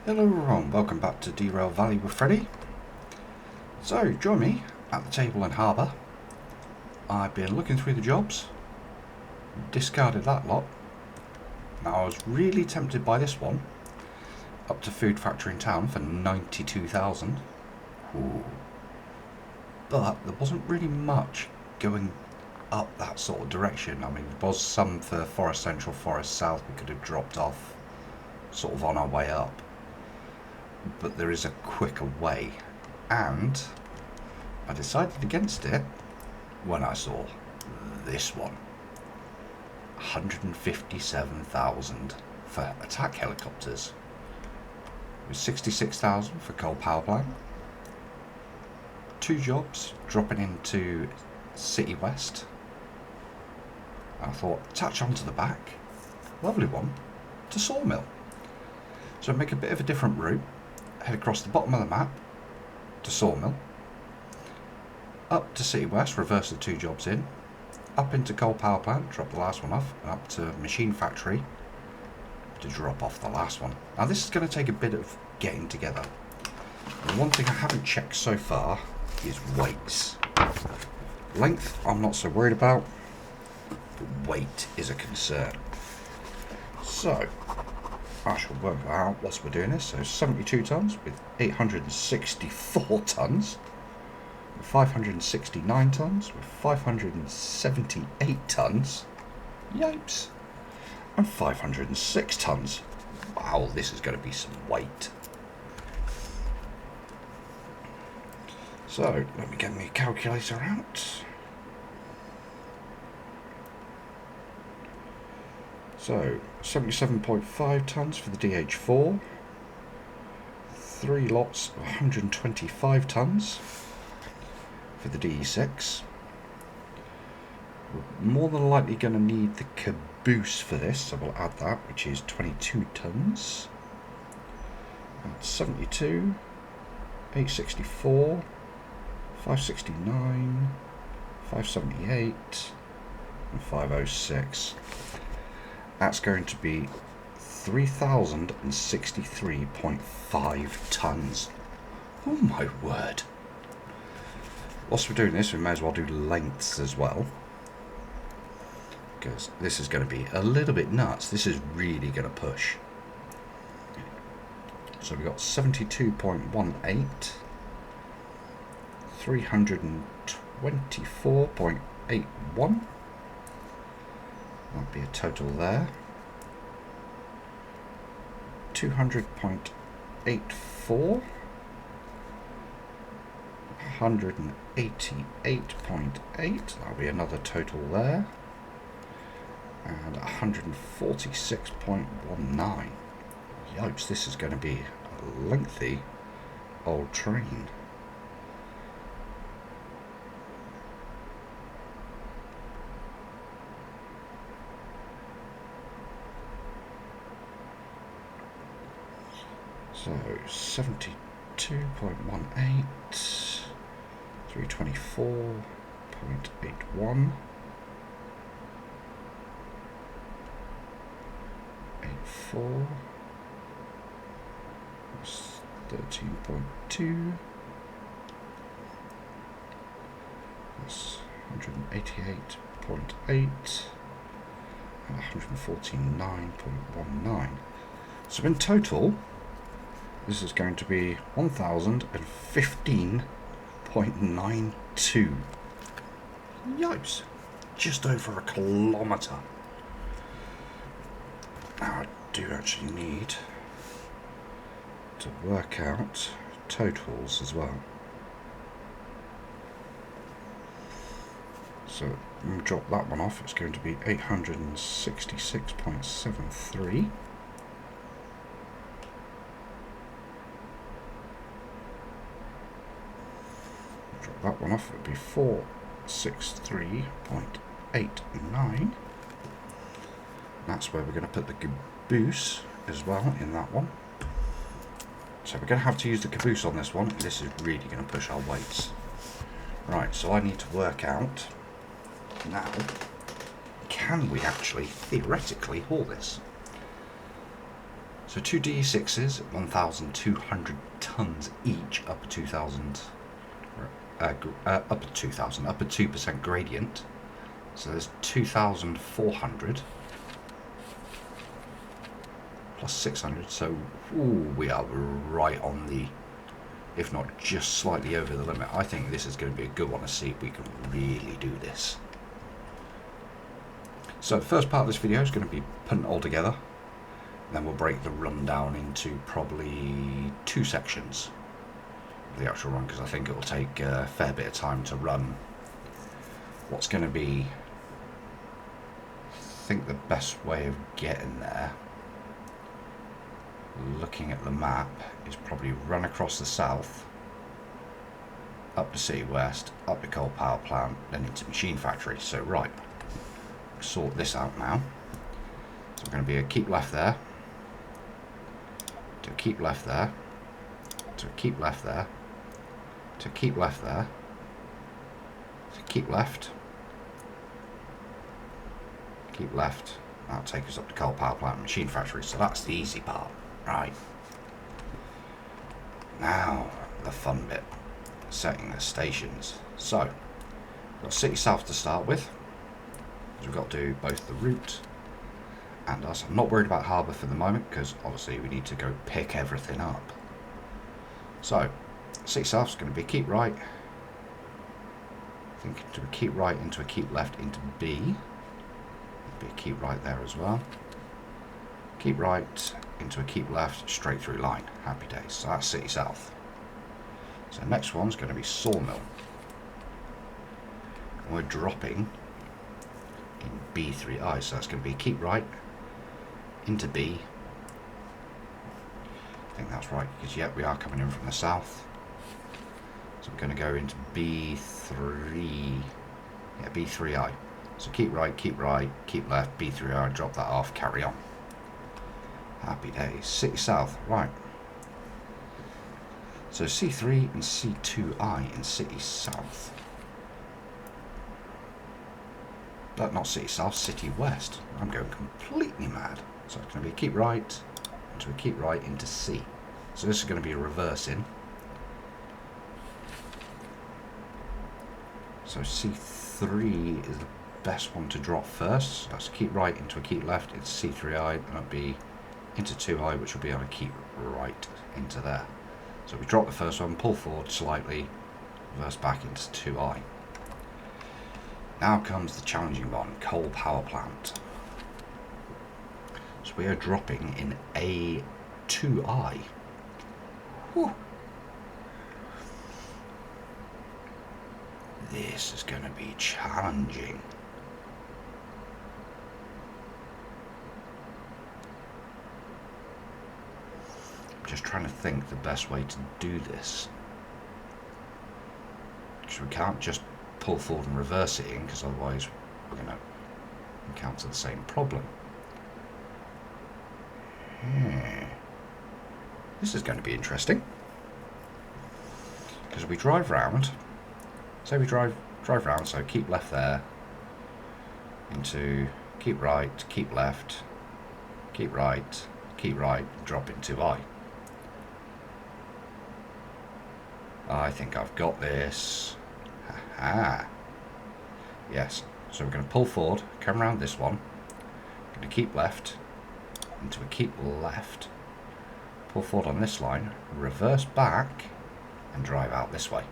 Hello everyone, welcome back to Derail Valley with Freddy. So, join me at the table in harbour. I've been looking through the jobs, discarded that lot. Now I was really tempted by this one, up to Food Factory in Town for 92,000. But there wasn't really much going up that sort of direction. I mean, there was some for Forest Central, Forest South we could have dropped off sort of on our way up. But there is a quicker way, and I decided against it when I saw this one. 157,000 for attack helicopters, with 66,000 for coal power plant. 2 jobs dropping into City West. I thought, attach onto the back, lovely one, to Sawmill. So make a bit of a different route. Head across the bottom of the map to Sawmill, up to City West, reverse the 2 jobs in, up into coal power plant, drop the last one off, and up to machine factory to drop off the last one. Now this is going to take a bit of getting together. And one thing I haven't checked so far is weights. Length I'm not so worried about, but weight is a concern. So I shall work out whilst we're doing this. So 72 tonnes with 864 tonnes, with 569 tonnes, with 578 tonnes, yipes, and 506 tonnes. Wow, this is going to be some weight. So let me get my calculator out. So 77.5 tonnes for the DH4, 3 lots of 125 tonnes for the DE6. We're more than likely going to need the caboose for this, so we'll add that, which is 22 tonnes. That's 72, 864, 569, 578, and 506. That's going to be 3,063.5 tonnes. Oh my word. Whilst we're doing this, we may as well do lengths as well, because this is going to be a little bit nuts. This is really going to push. So we've got 72.18, 324.81. That'd be a total there. 200.84, 188.8. That'll be another total there, and 146.19. Yikes! This is going to be a lengthy old train. So 72.18, 324.81, 84, that's 13.2, that's 188.8, and 149.19. So in total, this is going to be 1,015.92. Yipes! Just over a kilometre. Now I do actually need to work out totals as well. So when we drop that one off, it's going to be 866.73. That one off, it would be 463.89. That's where we're going to put the caboose as well in that one. So we're going to have to use the caboose on this one. This is really going to push our weights. Right, so I need to work out now, can we actually theoretically haul this? So 2 D6s, 1,200 tons each, up to 2,000, up to 2,000, up to 2% gradient. So there's 2,400 plus 600. So we are right on the, if not just slightly over the limit. I think this is going to be a good one to see if we can really do this. So the first part of this video is going to be putting it all together. Then we'll break the run down into probably 2 sections of the actual run, because I think it will take a fair bit of time to run. What's going to be, I think the best way of getting there, looking at the map, is probably run across the south, up to City West, up to Coal Power Plant, then into Machine Factory. So right, sort this out now. So we're going to be a keep left there, to keep left there, to keep left there, to keep left there, to keep left, keep left. That'll take us up to Coal Power Plant and Machine Factory. So that's the easy part. Right. Now the fun bit, setting the stations. So we've got City South to start with, because we've got to do both the route and us. I'm not worried about harbour for the moment, because obviously we need to go pick everything up. So City South's going to be keep right, I think into a keep right, into a keep left, into B. Be a keep right there as well. Keep right, into a keep left, straight through line. Happy days. So that's City South. So next one's going to be Sawmill. And we're dropping in B3I, so that's going to be keep right, into B. I think that's right, because yep, we are coming in from the south. So we're going to go into B3, yeah, B3I. So keep right, keep left, B3I, drop that off, carry on. Happy days. City South, right. So C3 and C2I in City South. But not City South, City West. I'm going completely mad. So it's going to be keep right, into a keep right, into C. So this is going to be a reverse in. So C3 is the best one to drop first. So that's keep right, into a keep left, into C3I, and it'll be into 2I, which will be on a keep right into there. So we drop the first one, pull forward slightly, reverse back into 2I. Now comes the challenging one, Coal Power Plant. So we are dropping in A2I. Whew. This is going to be challenging. I'm just trying to think the best way to do this. Because we can't just pull forward and reverse it in, because otherwise we're going to encounter the same problem. This is going to be interesting. Because we drive round, say we drive round, so keep left there, into keep right, keep left, keep right, drop into I. I think I've got this. Aha. Yes, so we're going to pull forward, come around this one, going to keep left, into a keep left, pull forward on this line, reverse back, and drive out this way.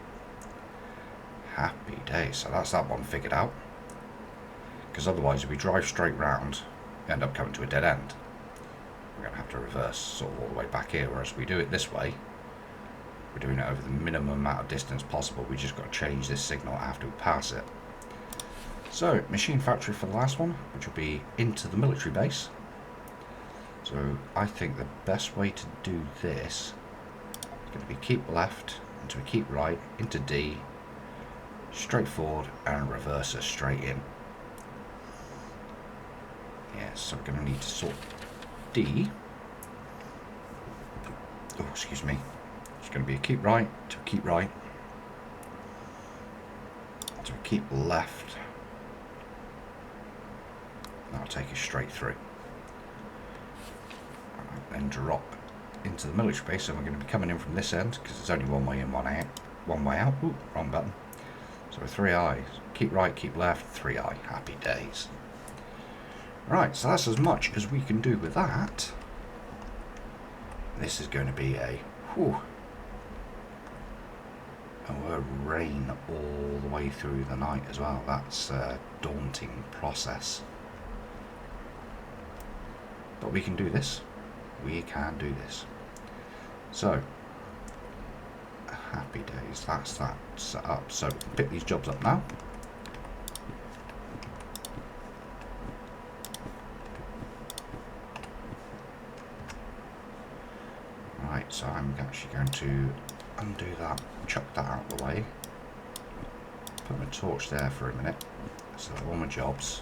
Happy days. So that's that one figured out. Because otherwise, if we drive straight round, we end up coming to a dead end. We're going to have to reverse sort of all the way back here, whereas if we do it this way, we're doing it over the minimum amount of distance possible. We just got to change this signal after we pass it. So, Machine Factory for the last one, which will be into the military base. So, I think the best way to do this is going to be keep left, into a keep right, into D, straight forward, and reverse us straight in. Yeah, so we're going to need to sort D. Oh, excuse me. It's going to be a keep right, to a keep right, to a keep left. That'll take us straight through. then drop into the military base. So we're going to be coming in from this end because there's only one way in, one out. One way out. Ooh, wrong button. So 3i. Keep right, keep left, 3i. Happy days. Right, so that's as much as we can do with that. This is going to be a whew, and we're rain all the way through the night as well. That's a daunting process. But we can do this. We can do this. So, happy days. That's that set up. So, pick these jobs up now. Right, so I'm actually going to undo that, chuck that out of the way. Put my torch there for a minute. So, all my jobs.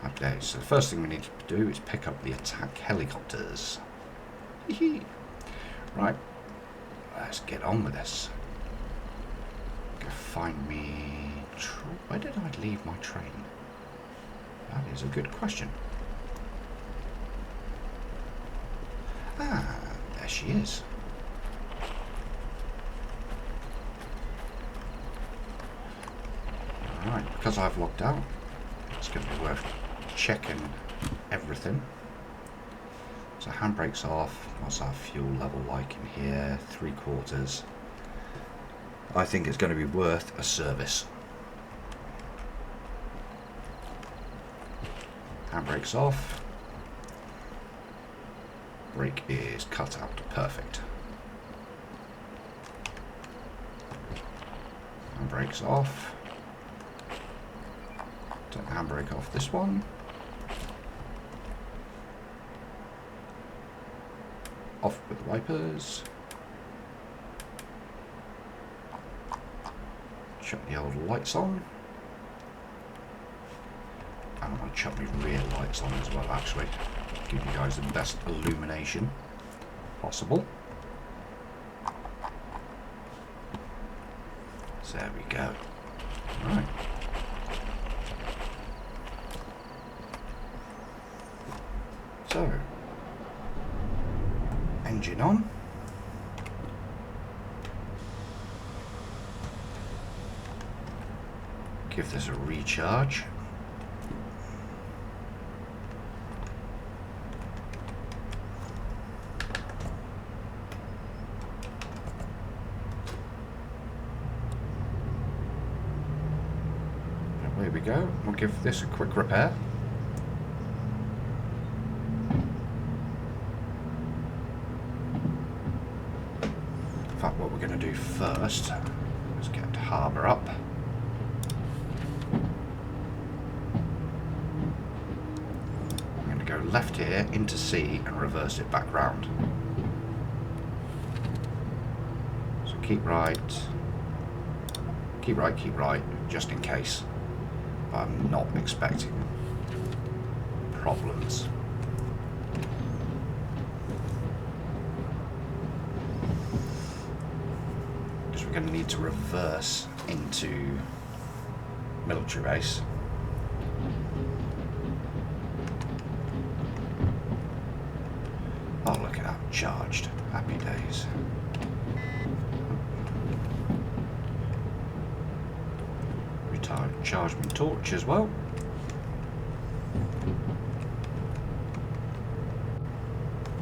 Happy days. So, the first thing we need to do is pick up the attack helicopters. Right, let's get on with this. Go find me. Where did I leave my train? That is a good question. Ah, there she is. Alright, because I've logged out, it's going to be worth checking everything. So handbrake's off. What's our fuel level like in here? 3/4. I think it's going to be worth a service. Handbrake's off. Brake is cut out. Perfect. Handbrake's off. Take the handbrake off this one. Off with wipers. Chuck the old lights on. And I'm going to chuck my rear lights on as well, actually. Give you guys the best illumination possible. So there we go. Right. So, engine on. Give this a recharge. There we go. We'll give this a quick repair. In fact, what we're going to do first is get to harbour up. I'm going to go left here into C and reverse it back round. So keep right, just in case. But I'm not expecting problems. Because we're going to need to reverse into military base. Oh, look at that, charged. Happy days. Charge my torch as well.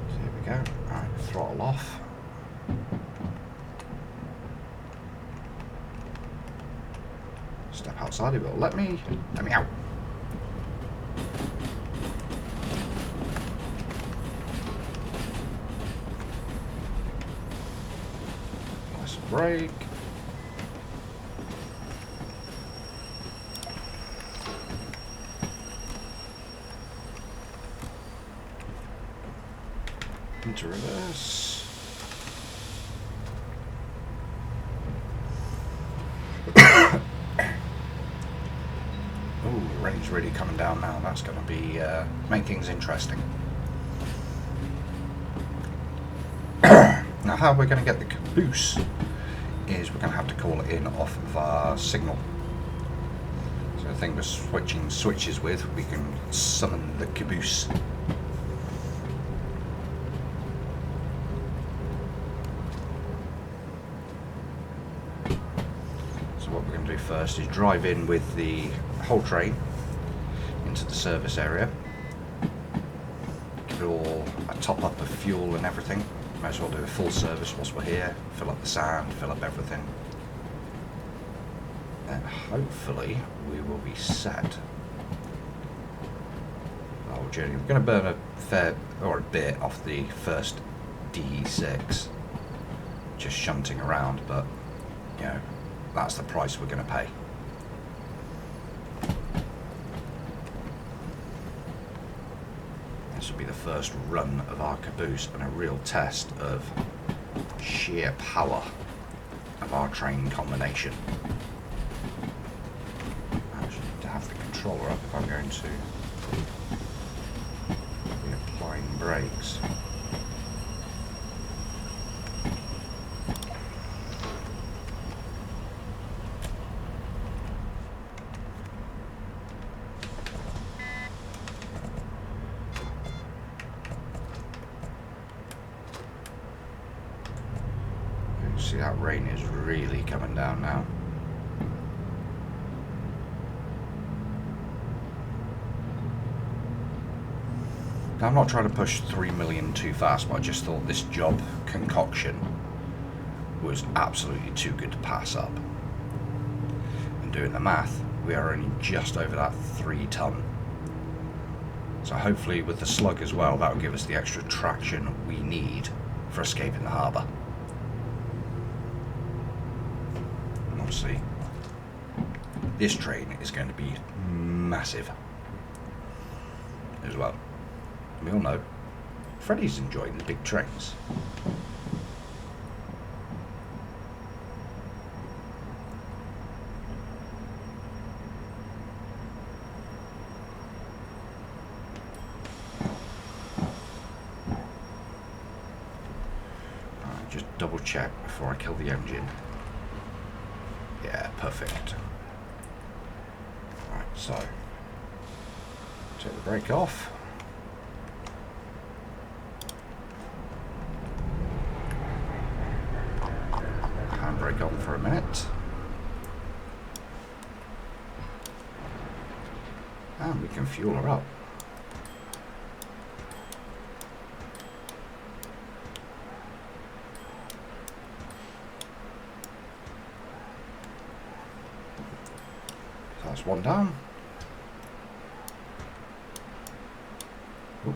So here we go. Alright, throttle off. Step outside, it will let me out. Nice brake. Into reverse. Oh, the rain's really coming down now. That's going to be make things interesting. Now, how we're going to get the caboose is we're going to have to call it in off of our signal. So So the thing we're switching switches with, we can summon the caboose. So what we're going to do first is drive in with the whole train into the service area. Give it all a top up of fuel and everything. Might as well do a full service whilst we're here. Fill up the sand, fill up everything. And hopefully we will be set. Oh, journey. We're going to burn a bit off the first D6. Just shunting around, but you know, that's the price we're going to pay. This will be the first run of our caboose and a real test of sheer power of our train combination. I actually need to have the controller up if I'm going to be applying brakes. See, that rain is really coming down now. Now, I'm not trying to push 3 million too fast, but I just thought this job concoction was absolutely too good to pass up. And doing the math, we are only just over that 3 ton. So hopefully with the slug as well, that will give us the extra traction we need for escaping the harbour. Obviously, this train is going to be massive as well. We all know Freddie's enjoying the big trains. Right, just double check before I kill the engine. Yeah, perfect. Right, so take the brake off. Handbrake on for a minute. And we can fuel her up. That's one down. Ooh.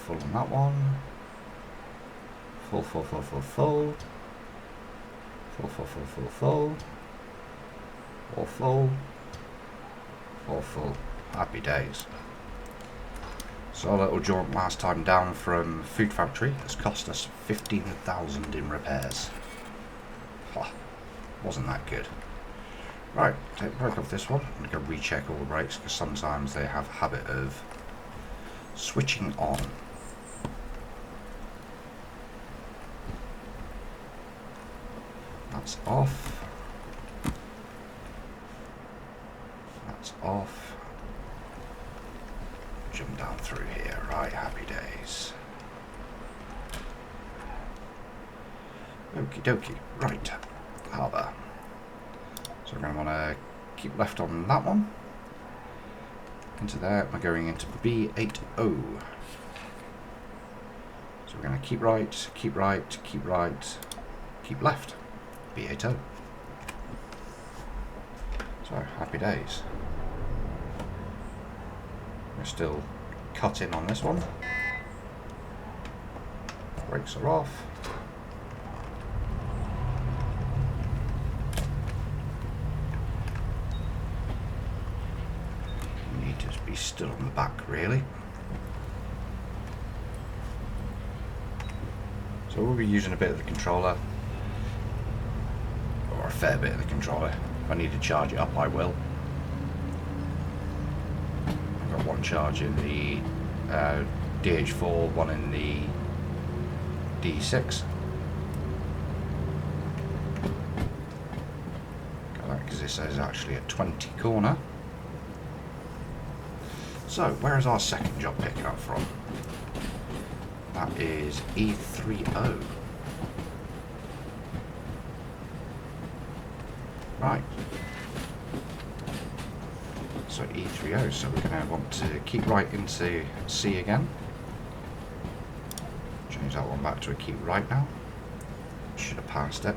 Full on that one. Full, full, full, full, full. Full, full, full, full, full. All full. All full. Happy days. So our little jaunt last time down from Food Factory has cost us 15,000 in repairs. Oh, wasn't that good. Right, take the brake off this one. I'm going to recheck all the brakes because sometimes they have a habit of switching on. That's off. That's off. Jump down through here. Right, happy days. Okie dokie. Right, harbour. So we're going to want to keep left on that one. Into there, we're going into B80. So we're going to keep right, keep right, keep right, keep left. B80. So, happy days. We're still cut in on this one. Brakes are off. be stood on the back, really. So we'll be using a bit of the controller, or a fair bit of the controller. If I need to charge it up, I will. I've got one charge in the DH4, one in the D6. Because this is actually a 20 corner. So, where is our second job picking up from? That is E30. Right. So E30, so we're going to want to keep right into C again. Change that one back to a keep right now. Should have passed it.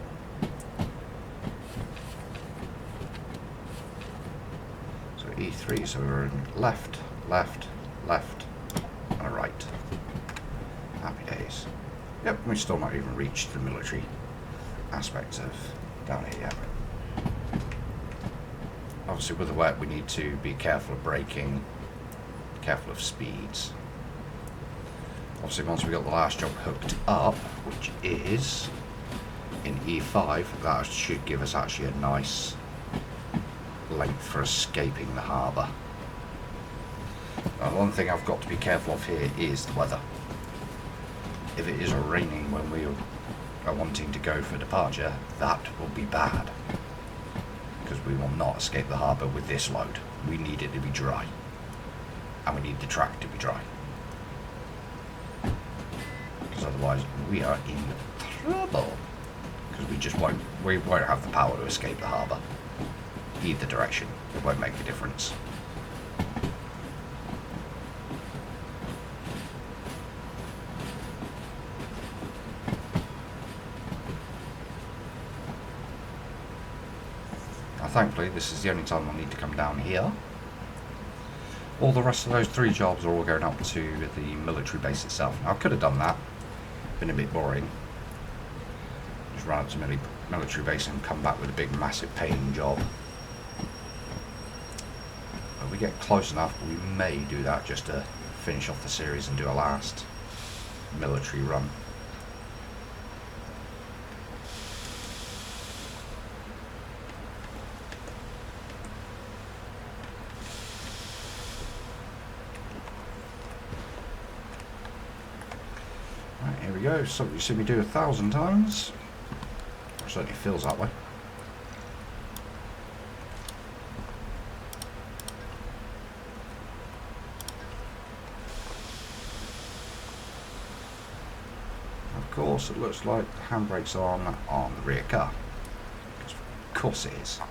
So E3, so we're in left, left, left, and a right. Happy days. Yep, we've still not even reached the military aspect of down here yet. Obviously with the work we need to be careful of braking, careful of speeds. Obviously once we got the last job hooked up, which is in E5, that should give us actually a nice length for escaping the harbour. Now, one thing I've got to be careful of here is the weather. If it is raining when we are wanting to go for departure, that will be bad, because we will not escape the harbour with this load. We need it to be dry, and we need the track to be dry, because otherwise we are in trouble, because we won't have the power to escape the harbour. Either direction, it won't make a difference. Now thankfully this is the only time I'll need to come down here. All the rest of those 3 jobs are all going up to the military base itself. Now I could have done that, been a bit boring. Just run up to military base and come back with a big massive paying job. If we get close enough, we may do that just to finish off the series and do a last military run. Right, here we go. Something you see me do 1,000 times. It certainly feels that way. Of course, it looks like the handbrake's on the rear car. Of course it is.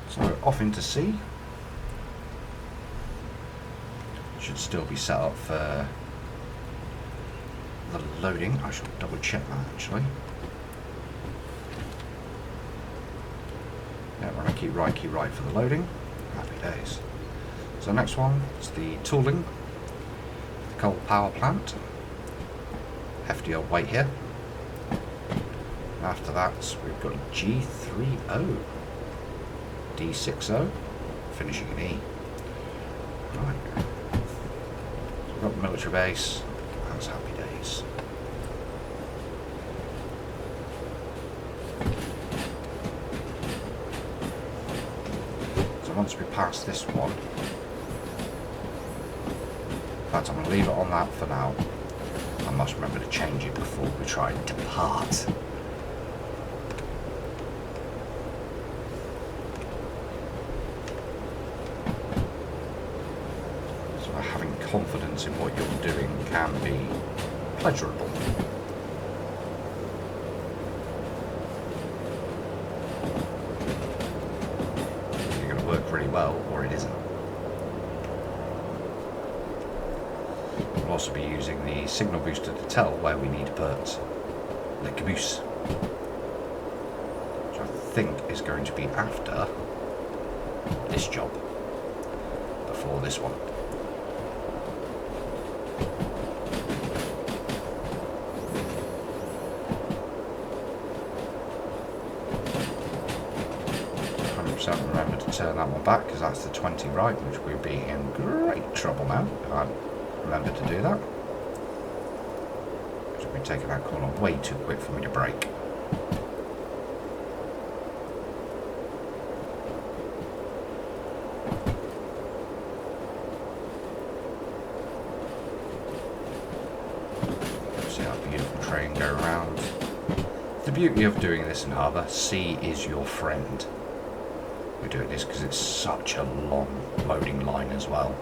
So off into C. Should still be set up for the loading. I should double check that actually. Yeah, we're going to keep right for the loading. Happy days. So the next one is the tooling, the coal power plant. Hefty old weight here. After that we've got G30, D60, finishing in E. Right. So we've got the military base. That's happy days. Once we pass this one, in fact I'm going to leave it on that for now. I must remember to change it before we try and depart. So having confidence in what you're doing can be pleasurable. Pretty well, or it isn't. We'll also be using the signal booster to tell where we need to put the caboose, which I think is going to be after this job, before this one. Remember to turn that one back because that's the 20 right, which we'd be in great trouble now if I remember to do that. Because we'll be taking that corner way too quick for me to brake. See that beautiful train go around. The beauty of doing this in harbour, sea is your friend. We're doing this because it's such a long loading line as well.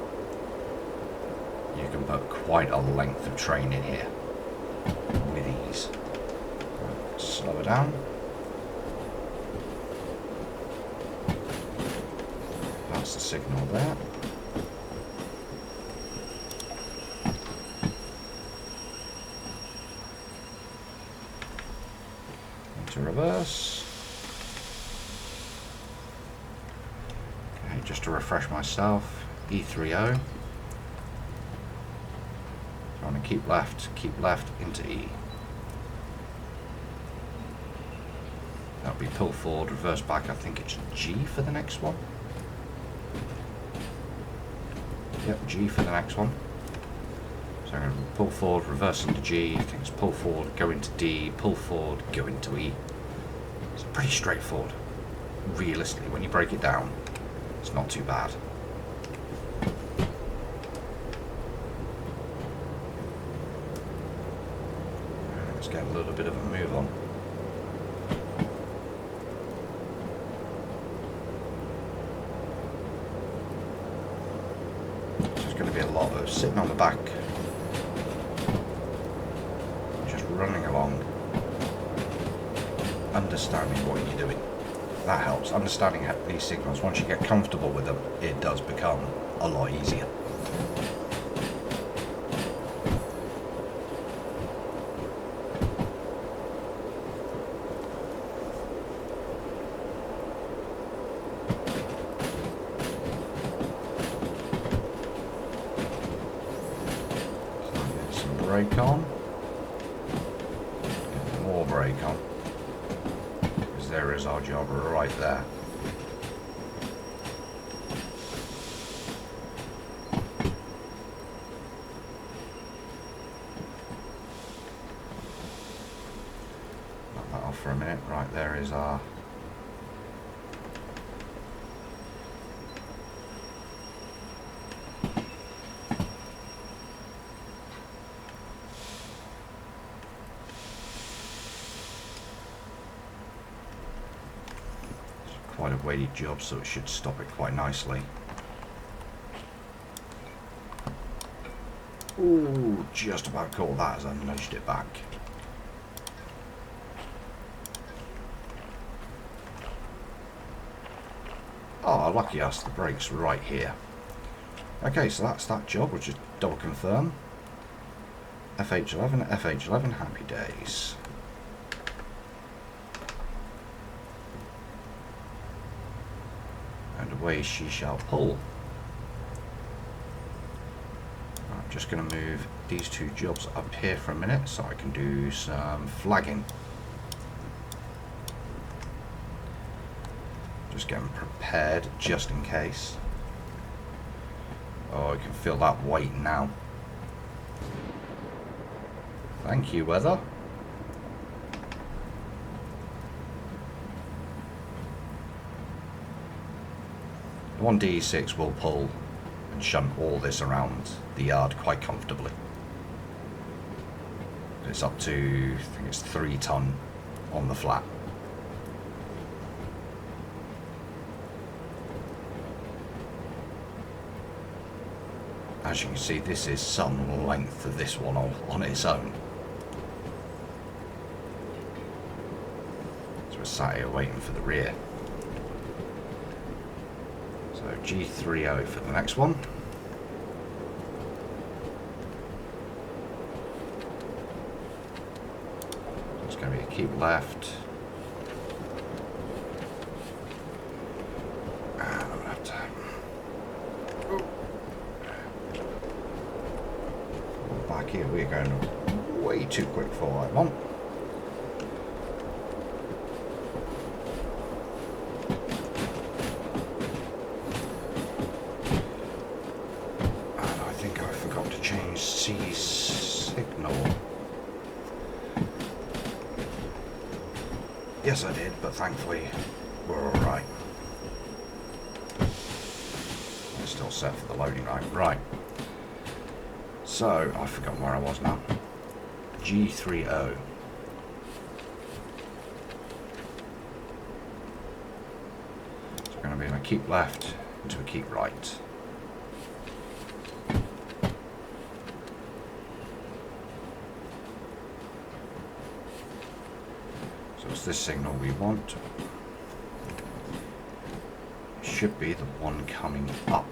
You can put quite a length of train in here with ease. Slow it down. That's the signal there. Into reverse. Just to refresh myself, E30. So I'm going to keep left into E. That'll be pull forward, reverse back. I think it's G for the next one. Yep, G for the next one. So I'm going to pull forward, reverse into G. I think it's pull forward, go into D, pull forward, go into E. It's pretty straightforward. Realistically, when you break it down, it's not too bad. Let's get a little bit of a move on. So there's going to be a lot of sitting on the back, just running along, understanding what you're doing. That helps. Understanding these signals, once you get comfortable with them, it does become a lot easier. So get some brake on. Get more brake on. There is our job right there. Knock that off for a minute. Right, there is our quite a weighty job, so it should stop it quite nicely. Ooh, just about caught that as I nudged it back. Oh, lucky us, the brake's right here. Okay, so that's that job, we'll just double confirm. FH11, FH11, happy days. Away she shall pull. I'm just going to move these two jobs up here for a minute so I can do some flagging. Just getting prepared just in case. Oh, I can feel that weight now. Thank you, weather. 1D6 will pull and shunt all this around the yard quite comfortably. It's up to, I think it's 3 ton on the flat. As you can see, this is some length of this one on its own. So we're sat here waiting for the rear. So G30 for the next one. It's going to be a keep left. And I'm going to have to here, we're going way too quick for what I want. And I think I forgot to change C signal. Yes, I did, but thankfully we're alright. It's still set for the loading line. Right. So, I've forgotten where I was now. G30. So we're going to be in a keep left into a keep right. So it's this signal we want. It should be the one coming up.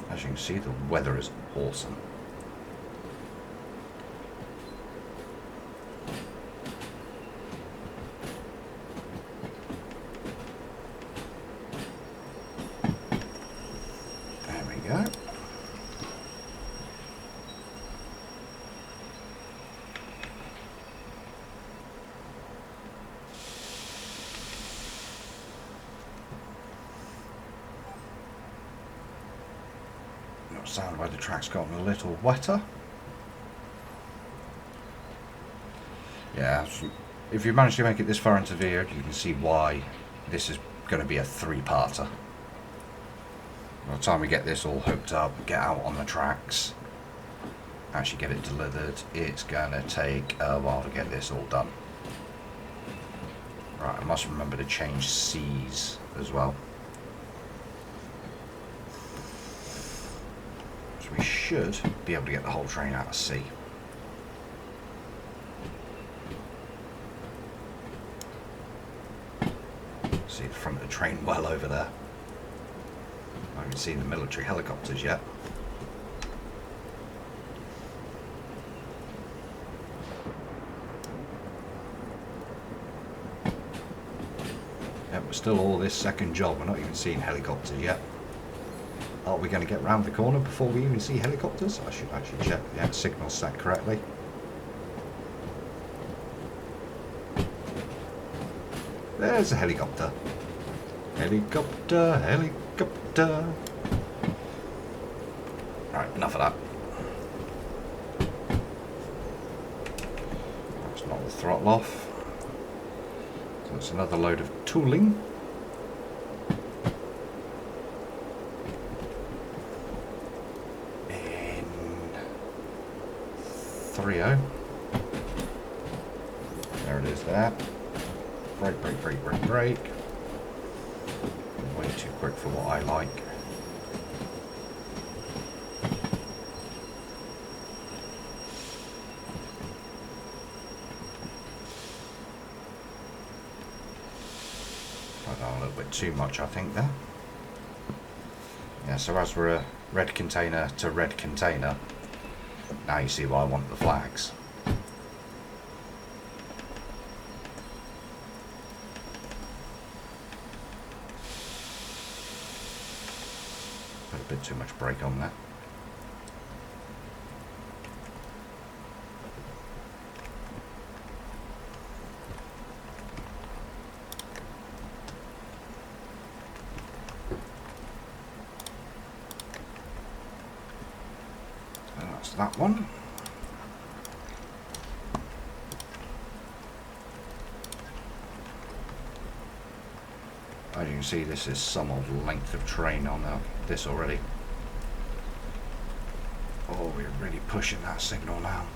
As you can see, the weather is awesome. There we go. Sound where the track's gotten a little wetter. Yeah, if you manage to make it this far into the video, you can see why this is going to be a three-parter. By the time we get this all hooked up, get out on the tracks, actually get it delivered, it's going to take a while to get this all done. Right, I must remember to change C's as well. We should be able to get the whole train out of sea. See the front of the train well over there. I haven't seen the military helicopters yet. Yep, we're still all this second job. We're not even seeing helicopters yet. Are we going to get round the corner before we even see helicopters? I should actually check. Yeah, signal's set correctly. There's a helicopter. Helicopter, helicopter. Right, enough of that. Let's knock the throttle off. So it's another load of tooling. There it is there. Brake, brake, brake, brake, brake. Way too quick for what I like. I've done a little bit too much, I think, there. Yeah, so as we're a red container to red container, now you see why I want the flags. Put a bit too much brake on there. That's that one. As you can see, this is some old length of train on this already. Oh, we're really pushing that signal now.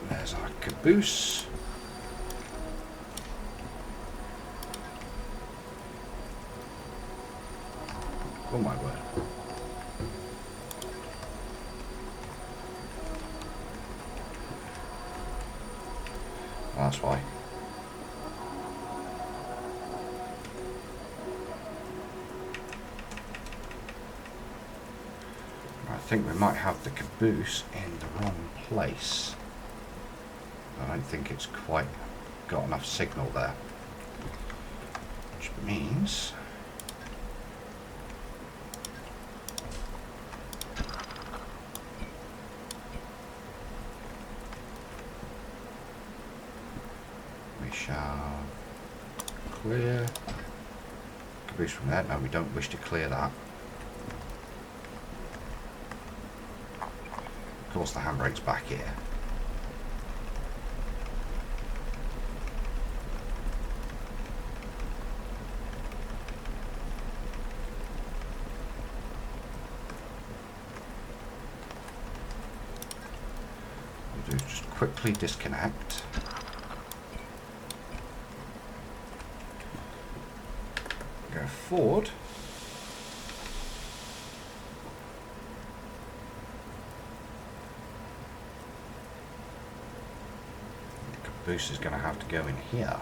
There's our caboose. Oh my that's why. I think we might have the caboose in the wrong place. I don't think it's quite got enough signal there. Which means we shall clear caboose from there. No, we don't wish to clear that. Of course the handbrake's back here. We'll do is just quickly disconnect. Go forward. Caboose is going to have to go in here.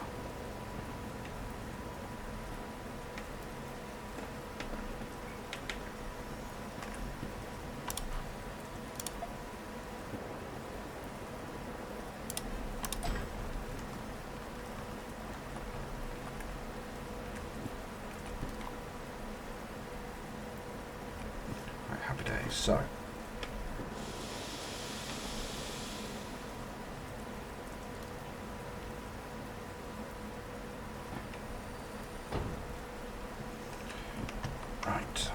Right, happy days. So right.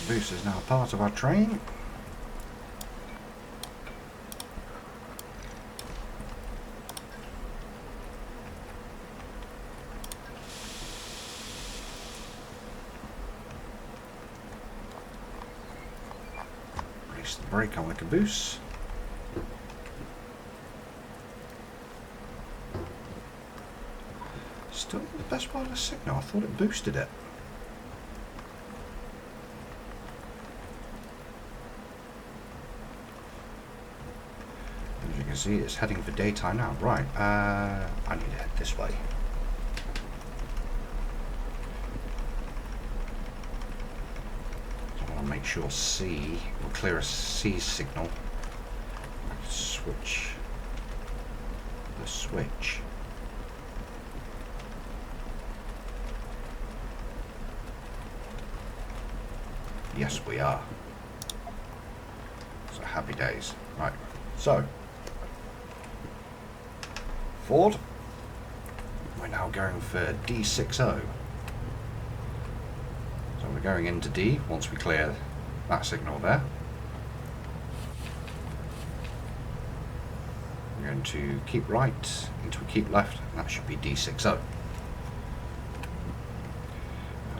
Caboose is now part of our train. Release the brake on the caboose. Still the best wireless signal. I thought it boosted it. As you can see, it's heading for daytime now. Right, I need to head this way. So I want to make sure C will clear a C signal. Switch the switch. Yes, we are. So happy days. Right, so forward. We're now going for D60. So we're going into D once we clear that signal there. We're going to keep right into a keep left, and that should be D60.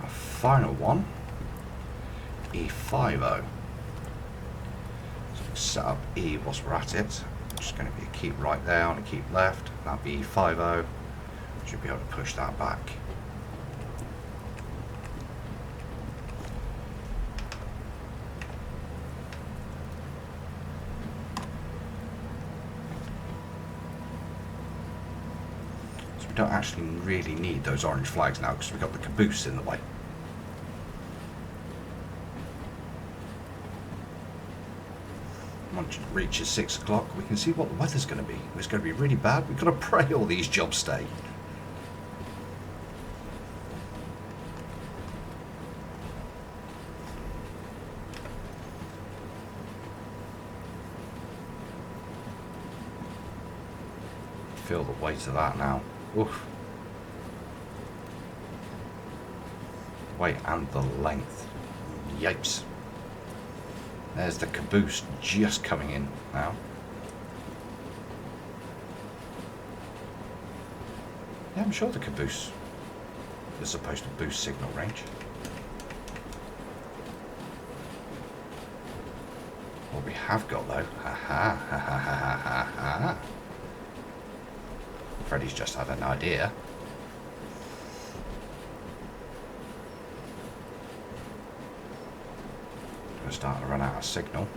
Our final one, E50. So we set up E whilst we're at it. Just going to be a keep right there and a keep left. That'll be E50. Should be able to push that back. So we don't actually really need those orange flags now because we've got the caboose in the way. Once it reaches 6 o'clock, we can see what the weather's going to be. If it's going to be really bad, we've got to pray all these jobs stay. Feel the weight of that now. Oof. Weight and the length. Yipes. There's the caboose just coming in now. Yeah, I'm sure the caboose is supposed to boost signal range. What we have got though, ha ha ha ha ha ha ha. Freddy's just had an idea. we're starting to run out of signal.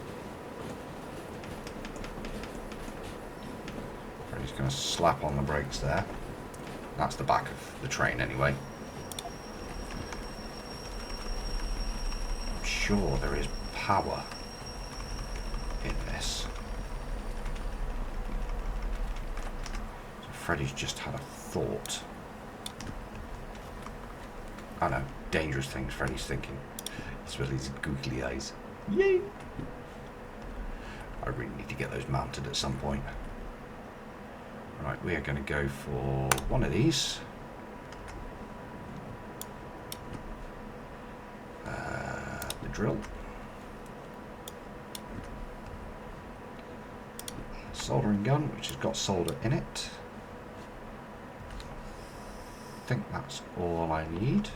Freddy's going to slap on the brakes there. That's the back of the train anyway. I'm sure there is power in this. So Freddy's just had a thought. I know, dangerous things Freddy's thinking. Especially his googly eyes. Yay! I really need to get those mounted at some point. Right, we are going to go for one of these. The drill. Soldering gun, which has got solder in it. I think that's all I need.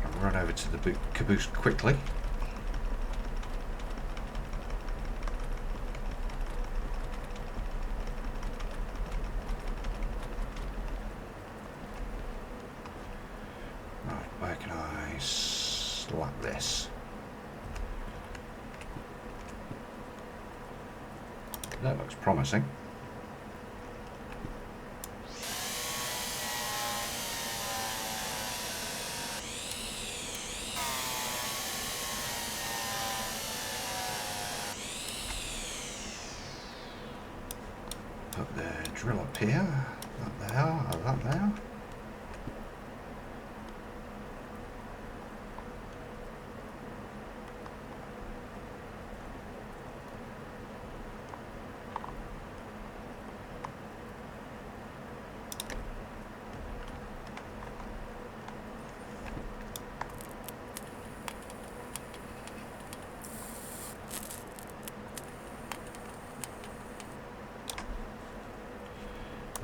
I'll run over to the caboose quickly. Right, where can I slap this? That looks promising. Put the drill up here, that there, that there.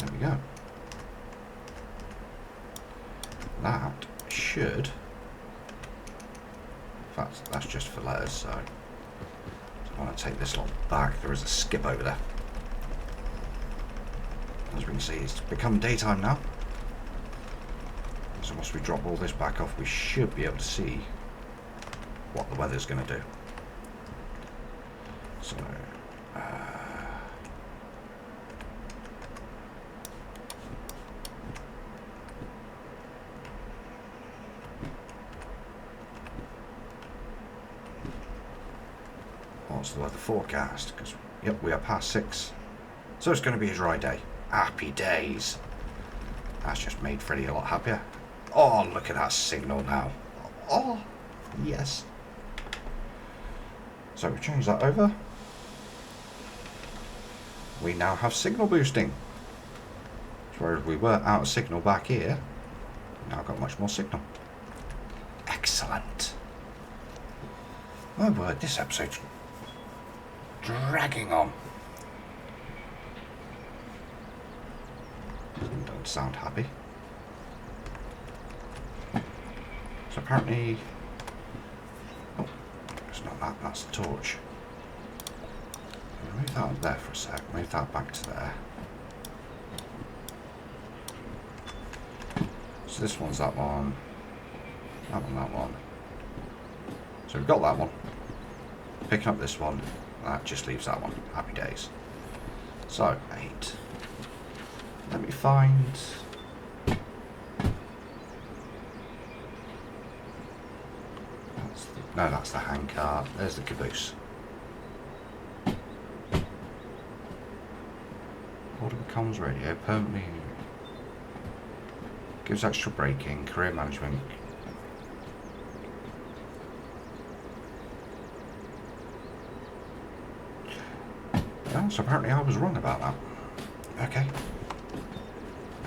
There we go. That should... In fact, that's just for letters, so... I want to take this lot back. There is a skip over there. As we can see, it's become daytime now. So once we drop all this back off, we should be able to see what the weather's going to do. So... what's the weather forecast? Because, yep, we are past 6. So it's going to be a dry day. Happy days. That's just made Freddy a lot happier. Oh, look at that signal now. Oh, yes. So we change that over. We now have signal boosting. Whereas we were out of signal back here, now got much more signal. Excellent. My word, this episode's dragging on. Don't sound happy. So apparently... Oh, it's not that, that's the torch. Move that up there for a sec, move that back to there. So this one's that one, that one, that one. So we've got that one. Picking up this one, that just leaves that one. Happy days. So, 8. Let me find... No, that's the handcart. There's the caboose. Audible comms radio, permanently... Gives extra braking, career management... Oh, so apparently I was wrong about that. Okay.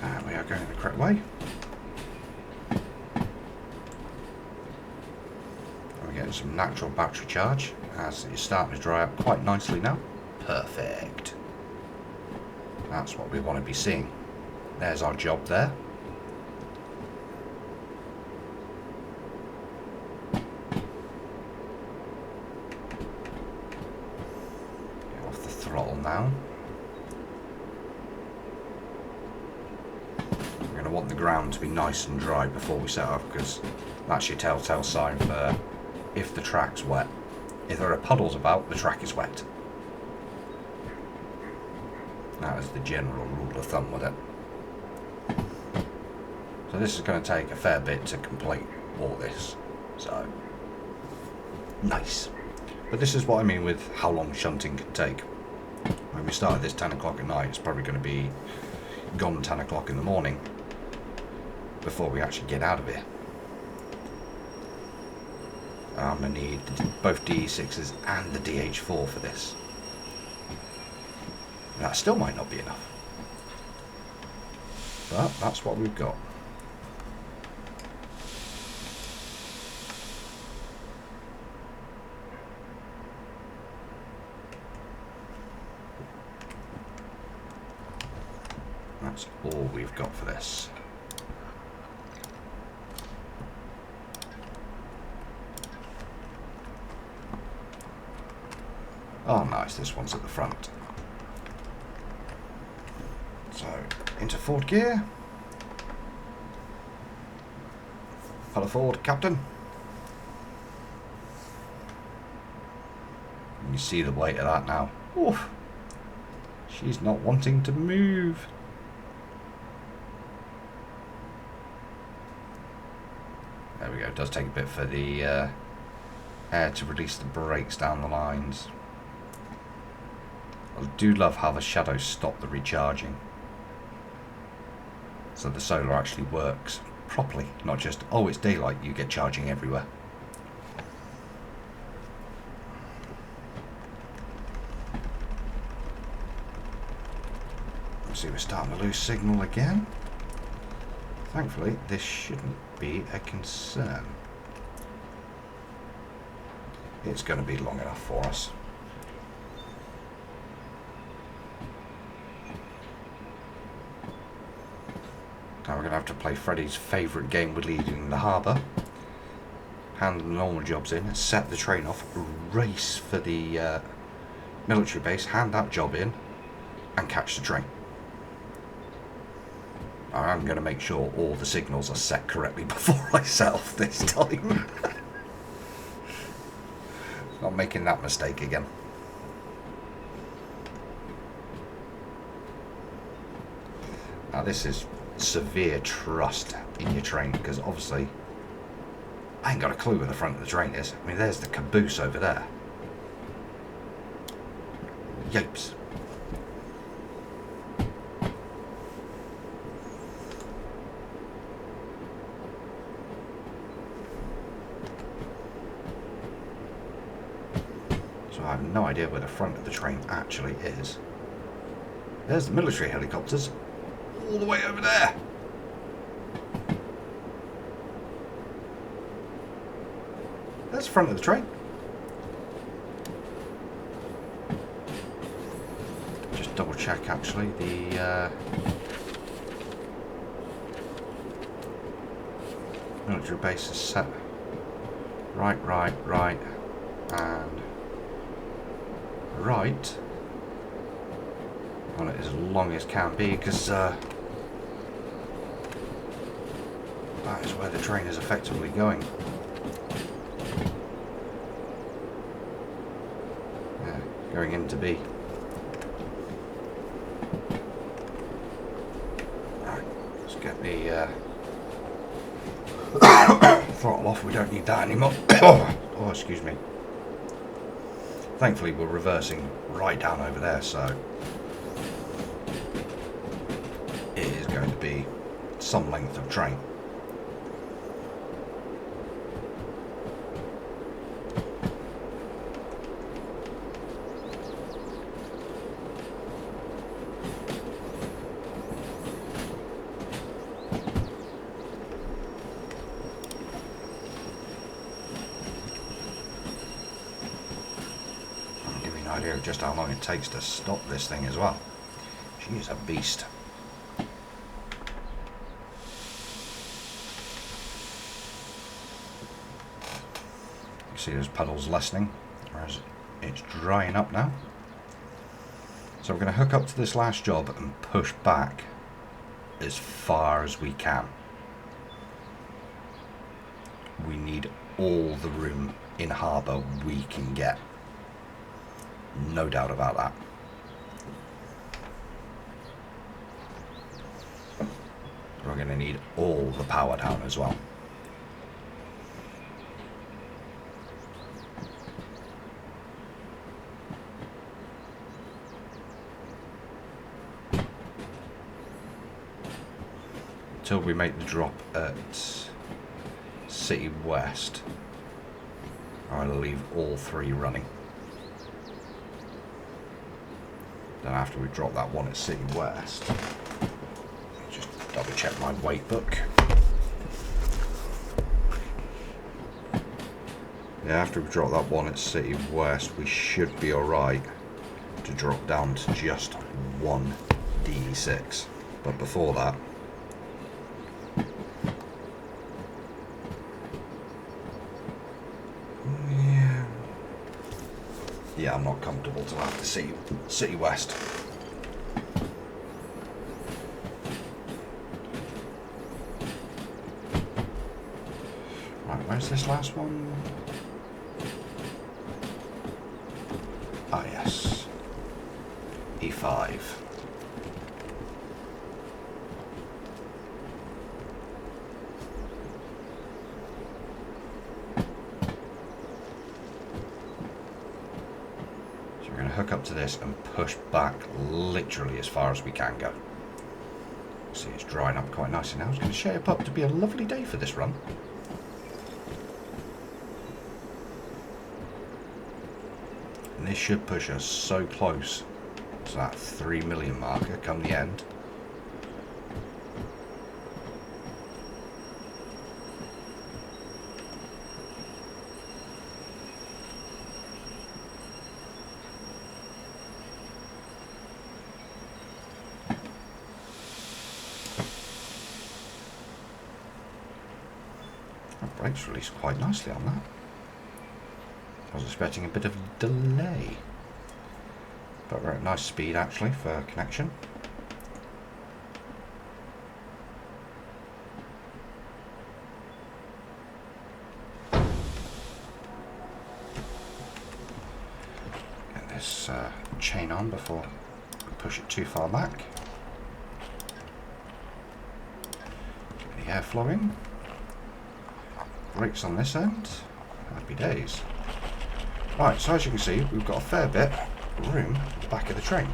And we are going the correct way. We're getting some natural battery charge as it's starting to dry up quite nicely now. Perfect. That's what we want to be seeing. There's our job there. Now we're going to want the ground to be nice and dry before we set up, because that's your telltale sign for if the track's wet. If there are puddles about, the track is wet. That is the general rule of thumb with it. So this is going to take a fair bit to complete all this. So, nice. But this is what I mean with how long shunting can take. When we started this 10 o'clock at night, it's probably going to be gone 10 o'clock in the morning before we actually get out of here. I'm going to need both DE6s and the DH4 for this. That still might not be enough. But that's what we've got. That's all we've got for this. Oh nice, this one's at the front. So, into forward gear. Hello forward, Captain. You see the weight of that now. Oof. She's not wanting to move. There we go, it does take a bit for the air to release the brakes down the lines. I do love how the shadows stop the recharging. So the solar actually works properly, not just, oh it's daylight, you get charging everywhere. See, we're starting to lose signal again. Thankfully, this shouldn't be a concern. It's going to be long enough for us. Now we're going to have to play Freddy's favourite game with leading the harbour. Hand the normal jobs in, set the train off, race for the military base, hand that job in, and catch the train. I'm going to make sure all the signals are set correctly before I set off this time. Not making that mistake again. Now this is severe trust in your train, because obviously I ain't got a clue where the front of the train is. I mean, there's the caboose over there. Yipes. So I have no idea where the front of the train actually is. There's the military helicopters. All the way over there. That's the front of the train. Just double check actually the military base is set. Right, and right. On it as long as can be, because that is where the train is effectively going. Yeah, going into B. Right, let's get the throttle off. We don't need that anymore. Oh, excuse me. Thankfully, we're reversing right down over there, so it is going to be some length of train. I'll give you an idea of just how long it takes to stop this thing as well. She is a beast. See those puddles lessening, whereas it's drying up now. So we're going to hook up to this last job and push back as far as we can. We need all the room in harbour we can get. No doubt about that. We're going to need all the power down as well. Until we make the drop at City West, I'll leave all 3 running. Then after we drop that one at City West, just double check my weight book. Yeah, after we drop that one at City West, we should be alright to drop down to just 1 D6. But before that, yeah, I'm not comfortable till after City West. Right, where's this last one? Ah, yes. E5. Hook up to this and push back literally as far as we can go. See, it's drying up quite nicely now. It's going to shape up to be a lovely day for this run. And this should push us so close to that 3 million marker come the end. Brakes released quite nicely on that. I was expecting a bit of delay, but we're at nice speed actually for connection. Get this chain on before we push it too far back. Get the air flowing. Brakes on this end. Happy days. Right, so as you can see, we've got a fair bit of room at the back of the train.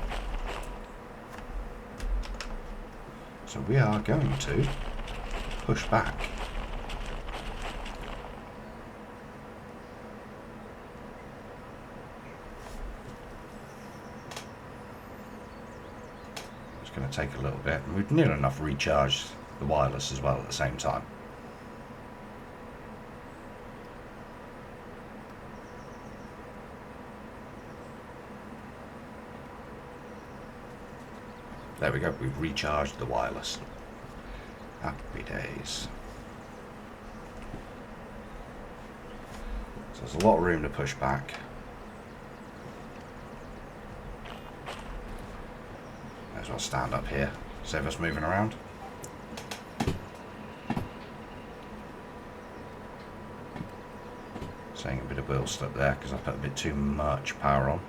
So we are going to push back. It's going to take a little bit, and we've near enough recharged the wireless as well at the same time. There we go, we've recharged the wireless. Happy days. So there's a lot of room to push back. May as well stand up here, save us moving around. Saying a bit of wheel slip there because I put a bit too much power on.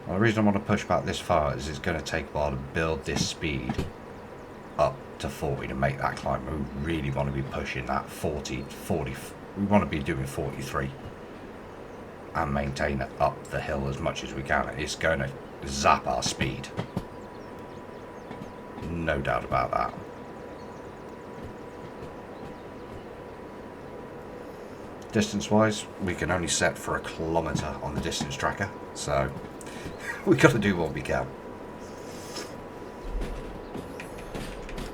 Well, the reason I want to push back this far is it's going to take a while to build this speed up to 40 to make that climb. We really want to be pushing that 40, we want to be doing 43 and maintain it up the hill as much as we can. It's going to zap our speed. No doubt about that. Distance wise, we can only set for 1 kilometre on the distance tracker, so we got to do what we can.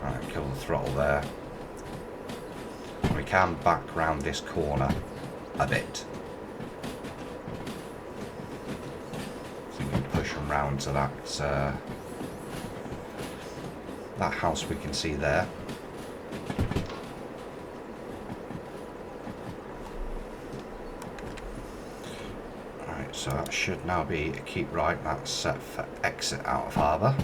Right, kill the throttle there. We can back round this corner a bit. So we can push them round to that house we can see there. So that should now be a keep right, that's set for exit out of harbour.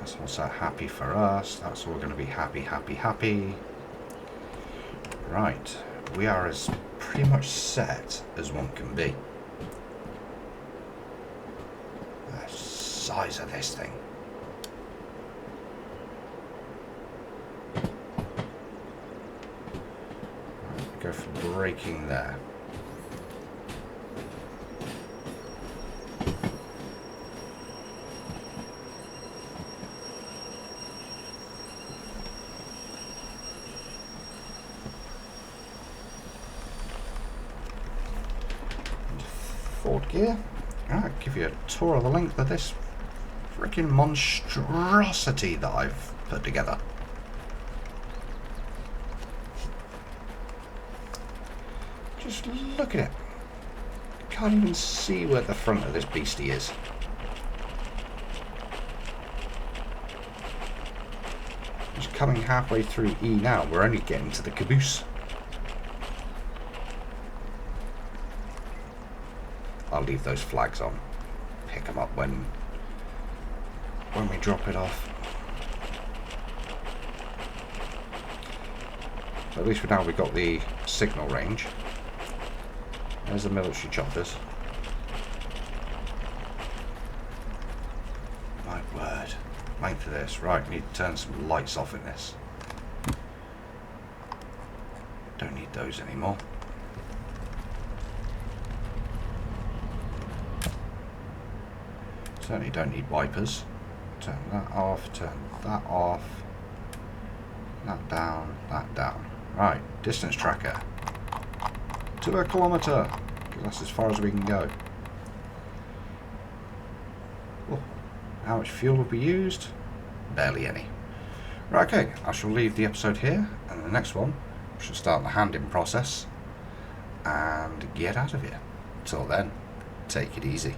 That's all set happy for us. That's all going to be happy, happy, happy. Right, we are as pretty much set as one can be. The size of this thing. Right, go for braking there. Forward gear. Alright, give you a tour of the length of this freaking monstrosity that I've put together. Just look at it. Can't even see where the front of this beastie is. Just coming halfway through E now. We're only getting to the caboose. I'll leave those flags on. Pick them up when we drop it off. So at least for now we've got the signal range. There's the military choppers. My word. Length of this. Right, need to turn some lights off in this. Don't need those anymore. Certainly don't need wipers. Turn that off, turn that off. That down, that down. Right, distance tracker. To a kilometre, because that's as far as we can go. Oh, how much fuel have we used? Barely any. Right, okay, I shall leave the episode here, and the next one, we shall start the handing process and get out of here. Till then, take it easy.